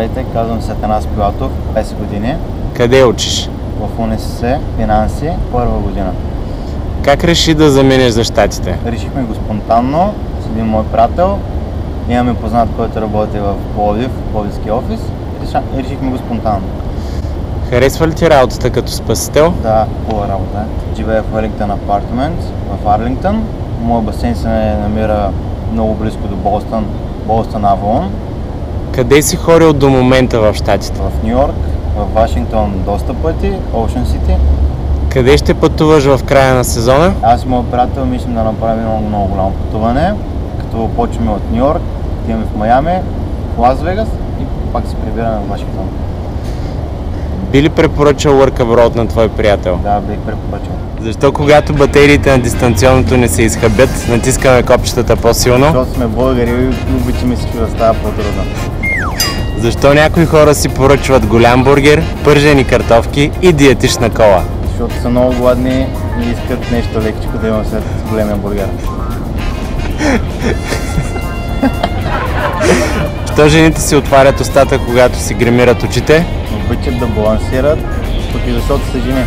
Здравейте, казвам се Атанас Пилатов, 20 години. Къде учиш? В УНСС, финанси, първа година. Как реши да заминеш за щатите? Решихме го спонтанно с един мой приятел. Имаме познат, който работи в Пловдив, в Пловдивския офис. И решихме го спонтанно. Харесва ли ти работата като спасител? Да, хубава работа. Живея в Wellington апартамент в Арлингтън. Моят басейн се намира много близко до Болстън Авалон. Къде си ходил до момента в щатите? В Ню Йорк, в Вашингтон доста пъти, Ocean City. Къде ще пътуваш в края на сезона? Аз и моят приятел мислим да направим много голямо пътуване, като почваме от Ню Йорк, отиваме в Майами, в Лас Вегас и пак се прибираме в Вашингтон. Би ли препоръчал Workabroad на твой приятел? Да, бих препоръчал. Защо когато батериите на дистанционното не се изхъбят, натискаме копчетата по-силно? Защото сме българи и обичаме всичко да става по-трудно. Защо някои хора си поръчват голям бургер, пържени картофки и диетична кола? Защото са много гладни и искат нещо лекичко да имам след големия бургер. Защо жените си отварят устата, когато си гримират очите? Обичат да балансират, пък и защото са жени.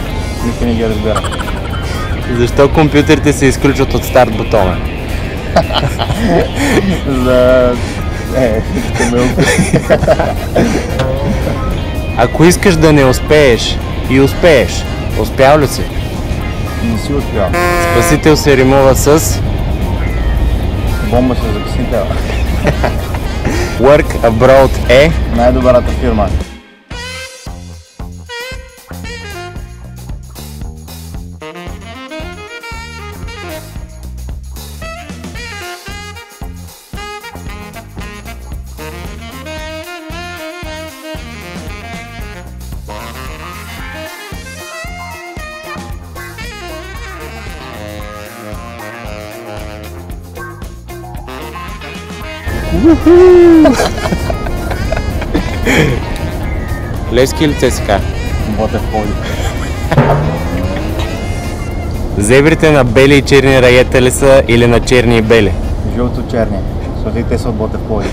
Никой не ги разбира. Защо компютрите се изключват от старт бутона? За... камилка. Ако искаш да не успееш и успееш, успял ли си? Не си успял. Спасител се римува с Бомба се закъснител. Workabroad е Най-добрата фирма. Левски или ЦСКА? Ботев Пловдив. Зебрите на бели и черни раета ли са или на черни и бели? Жълто-черни, защото и те са от Ботев Пловдив.